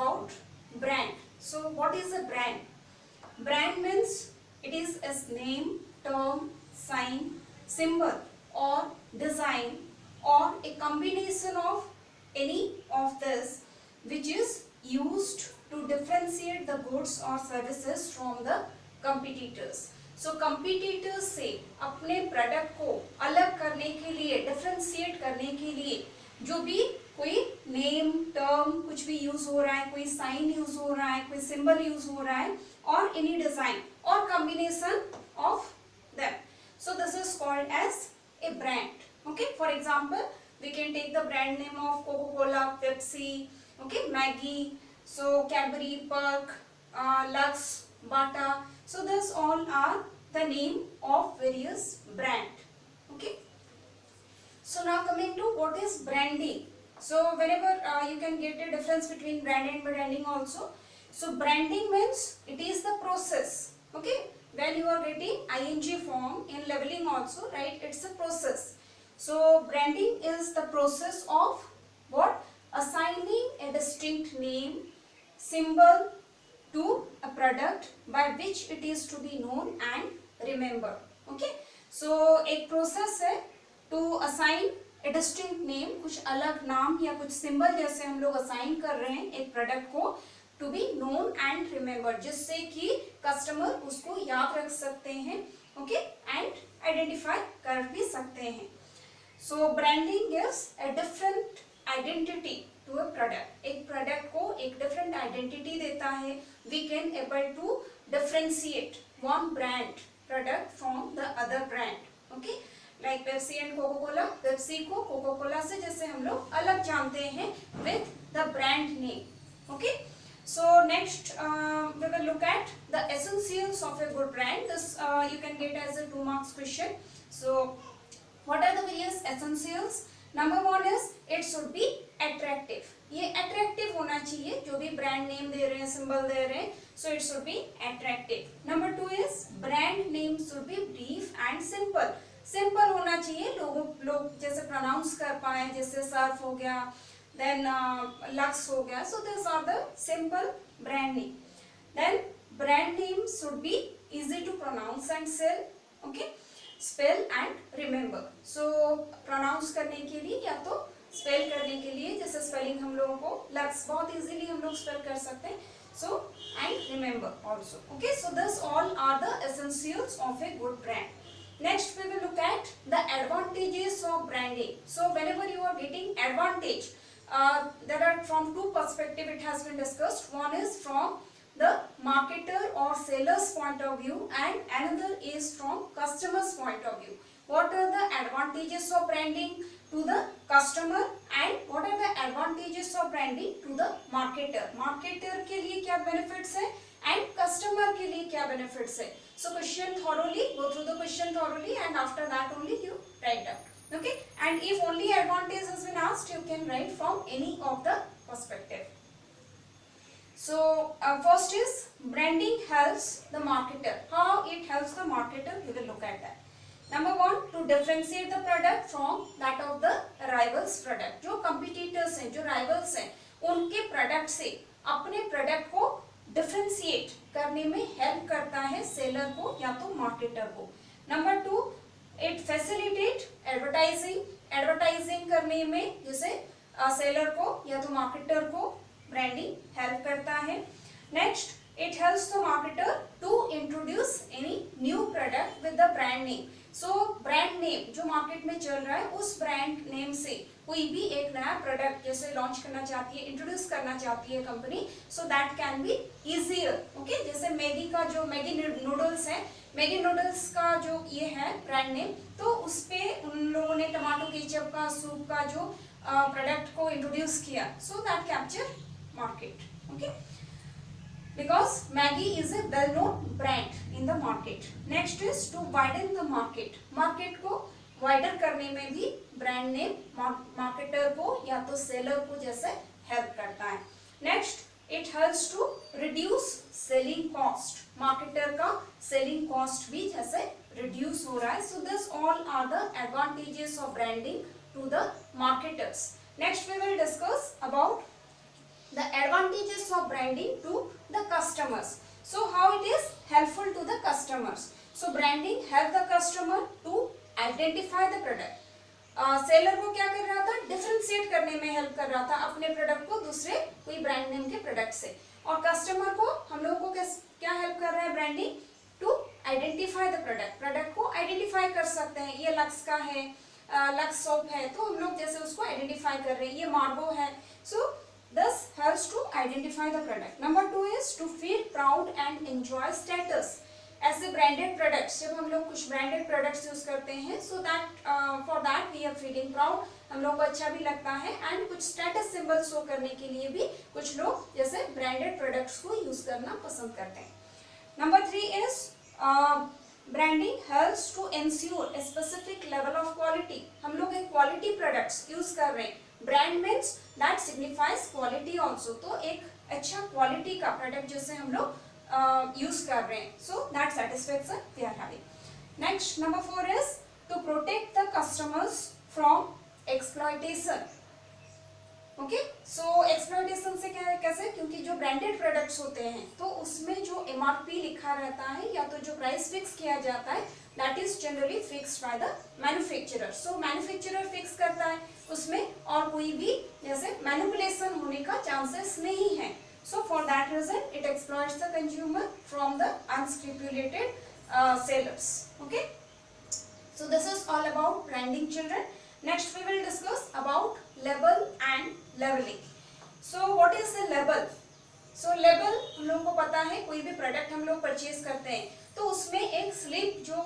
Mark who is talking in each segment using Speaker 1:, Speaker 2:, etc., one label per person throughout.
Speaker 1: about brand. So what is a brand? Brand means it is a name, term, sign, symbol or design or a combination of any of this which is used to differentiate the goods or services from the competitors. So competitors से अपने product को अलग करने के लिए, differentiate करने के लिए जो भी कोई नेम, टर्म कुछ भी यूज हो रहा है, कोई साइन यूज हो रहा है, कोई सिंबल यूज हो रहा है और एनी डिजाइन और combination of them. So this is called as a brand. Okay, for example, we can take the brand name of Coca-Cola, Pepsi, okay, Maggi, so Cadbury, Perk, Lux, Bata. So this all are the name of various brand. Okay. So now coming to what is branding. So whenever you can get a difference between brand and branding also. So branding means it is the process. Okay. When you are getting ing form in leveling also, right, it's a process. So branding is the process of what? Assigning a distinct name, symbol to a product by which it is to be known and remembered. Okay. So एक process है to assign a distinct name, कुछ अलग नाम या कुछ symbol जैसे हम लोग assign कर रहे हैं एक product को to be known and remembered, जिससे कि कस्टमर उसको याद रख सकते हैं, ओके, एंड आइडेंटिफाई कर भी सकते हैं. So branding gives a different identity to a product. एक प्रोडक्ट को एक डिफरेंट आइडेंटिटी देता है. We can able to differentiate one brand product from the other brand. Okay, like Pepsi and Coca Cola. Pepsi को Coca Cola से जैसे हम लोग अलग जानते हैं with the brand name. Okay. So next we will look at the essentials of a good brand. This you can get as a 2 marks question. So what are the various essentials? Number one is it should be attractive. ये attractive होना चाहिए जो भी brand name दे रहे हैं, symbol दे रहे हैं. So it should be attractive. Number two is brand name should be brief and simple. Simple होना चाहिए, लोग जैसे pronounce कर पाए, जैसे सर्फ हो गया, then Lux हो गया. So these are the simple brand name. Then brand name should be easy to pronounce and sell. Okay, spell and remember. So pronounce करने के लिए या तो spell करने के लिए, जैसे spelling हम लोगों को Lux बहुत easily हम लोग spell कर सकते हैं. So and remember also. Okay, so this all are the essentials of a good brand. Next we will look at the advantages of branding. So whenever you are getting advantage, there are from two perspectives it has been discussed. One is from the marketer or seller's point of view and another is from customer's point of view. What are the advantages of branding to the customer and what are the advantages of branding to the marketer? Marketer के लिए क्या benefits है and customer के लिए क्या benefits है? So question thoroughly, go through the question thoroughly and after that only you write down. Okay, and if only advantage has been asked, you can write from any of the perspective. So first is branding helps the marketer. How it helps the marketer? We will look at that. Number one, to differentiate the product from that of the rivals product. जो competitors हैं, जो rivals हैं, उनके product से अपने product को differentiate करने में help करता है seller को या तो marketer को. Number two, it facilitate advertising. Advertising करने में जैसे seller को या तो marketer को branding help करता है. Next, it helps the marketer to introduce any new product with the brand name. So brand name जो market में चल रहा है उस brand name से कोई भी एक नया product जैसे launch करना चाहती है, introduce करना चाहती है company, so that can be easier. Okay, जैसे मैगी का जो मैगी नूडल्स है, मैगी नूडल्स का जो ये है ब्रांड नेम, तो उस पे उन लोगों ने टमाटो केचप का, सूप का जो प्रोडक्ट को इंट्रोड्यूस किया, so that capture market. Okay, because Maggi is a well known brand in the market. Next is to widen the market. Market को वाइडर करने में भी ब्रांड नेम मार्केटर को या तो सेलर को जैसे हेल्प करता है. Next, it helps to reduce selling cost. Marketer का selling cost भी जैसे reduce हो रहा है. So this all are the advantages of branding to the marketers. Next we will discuss about the advantages of branding to the customers. So how it is helpful to the customers? So branding help the customer to identify the product. Seller को क्या कर रहा था, differentiate करने में help कर रहा था अपने प्रोडक्ट को दूसरे कोई ब्रांड नेम के प्रोडक्ट से, और कस्टमर को हम लोगों को क्या हेल्प कर रहा है branding, to identify the product, product को आइडेंटिफाई कर सकते हैं, ये लक्स का है, लक्स सोप है, तो हम लोग जैसे उसको आइडेंटिफाई कर रहे हैं, ये मार्बो है, सो this helps to identify the product. Number 2 is to feel proud and enjoy status. ऐसे ब्रांडेड प्रोडक्ट्स, जब हम लोग कुछ ब्रांडेड प्रोडक्ट्स यूज करते हैं, so that for that we are feeling proud, हम लोग को अच्छा भी लगता है, एंड कुछ स्टेटस सिंबल शो करने के लिए भी कुछ लोग जैसे ब्रांडेड प्रोडक्ट्स को यूज करना पसंद करते हैं. Number 3 is branding helps to ensure a specific level of quality. हम लोग एक क्वालिटी प्रोडक्ट्स यूज कर रहे हैं, brand means that signifies quality also, तो एक अच्छा क्वालिटी का प्रोडक्ट जैसे हम लोग यूज कर रहे हैं, so that satisfaction we are having. Next number 4 is to protect the customers from exploitation. Okay, so exploitation से क्या है, कैसे, क्योंकि जो ब्रांडेड प्रोडक्ट्स होते हैं तो उसमें जो एमआरपी लिखा रहता है या तो जो प्राइस फिक्स किया जाता है, that is generally fixed by the manufacturer. So manufacturer fix करता है, उसमें और कोई भी जैसे मैनिपुलेशन होने का चांसेस नहीं है. So for that reason it exploits the consumer from the unscrupulated sellers. Okay, so this is all about branding, children. Next we will discuss about label and labeling. So what is the label? So label हम लोगों को पता है, कोई भी product हम लोग purchase करते हैं तो उसमें एक स्लिप जो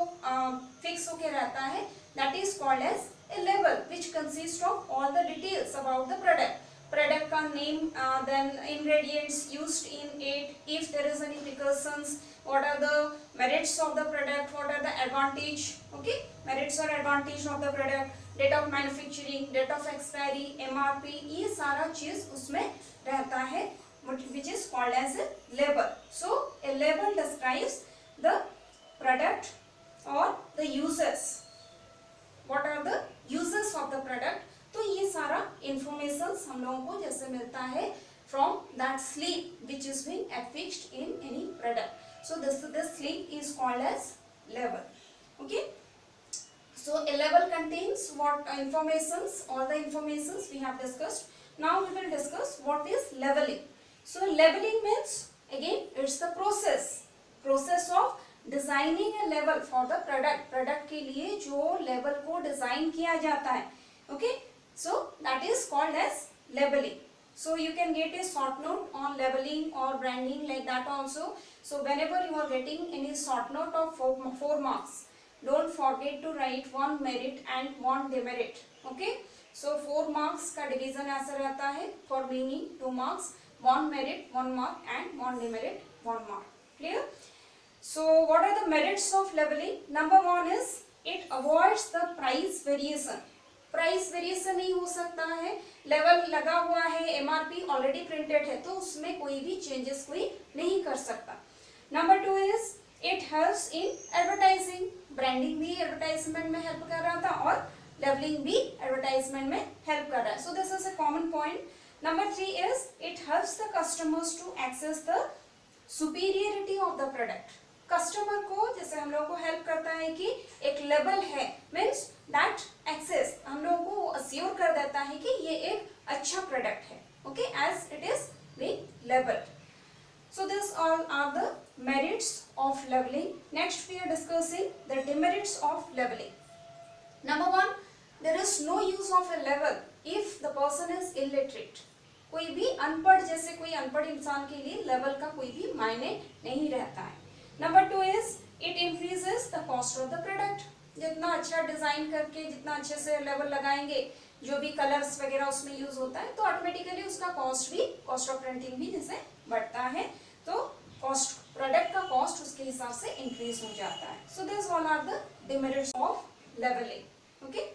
Speaker 1: फिक्स होके रहता है, that is called as a label which consists of all the details about the product. Product का name, then ingredients used in it, if there is any precautions, what are the merits of the product, what are the advantage, okay, merits or advantage of the product, date of manufacturing, date of expiry, MRP, ये सारा चीज उसमें रहता है, which is called as a label. So a label describes the product or the uses, what are the uses of the product. तो ये सारा information हम लोगों को जैसे मिलता है from that slip which is being affixed in any product. So this slip is called as label. Okay, so a label contains what informations, all the informations we have discussed. Now we will discuss what is labeling. So labeling means again it's the process of designing a label for the product. Product के लिए जो label को design किया जाता है, okay, so that is called as labeling. So you can get a short note on labeling or branding like that also. So whenever you are getting any short note of 4 marks, don't forget to write 1 merit and 1 demerit. Okay, so 4 marks का division ऐसा रहता है, for meaning 2 marks, 1 merit 1 mark and 1 demerit 1 mark. Clear? So what are the merits of labeling? Number 1 is it avoids the price variation. Price variation नहीं हो सकता है, level लगा हुआ है, एमआरपी ऑलरेडी प्रिंटेड है, तो उसमें कोई भी चेंजेस कोई नहीं कर सकता. Number 2 is it helps in advertising. Branding भी एडवर्टाइजमेंट में हेल्प कर रहा था और लेबलिंग भी एडवर्टाइजमेंट में हेल्प कर रहा है. So this is a common point. Number 3 is it helps the customers to access the superiority of the product. Customer को जैसे हम लोग को हेल्प करता है कि एक लेबल है, मीन्स दैट एक्सेस हम लोगों को अश्योर कर देता है कि ये एक अच्छा प्रोडक्ट है, okay, as it is being labelled. So this all are the merits of labelling. Next we are discussing the demerits of labelling. Number 1, there is no use of a label if the person is illiterate. कोई भी अनपढ़, जैसे कोई अनपढ़ इंसान के लिए label का कोई भी मायने नहीं रहता है. Number 2 is it increases the cost of the product. जितना अच्छा डिजाइन करके, जितना अच्छे से लेबल लगाएंगे, जो भी कलर्स वगैरह उसमें यूज होता है, तो ऑटोमेटिकली उसका कॉस्ट ऑफ प्रिंटिंग भी जैसे बढ़ता है, तो कॉस्ट, प्रोडक्ट का कॉस्ट उसके हिसाब से इंक्रीज हो जाता है. So this all are the demerits of labelling. Okay.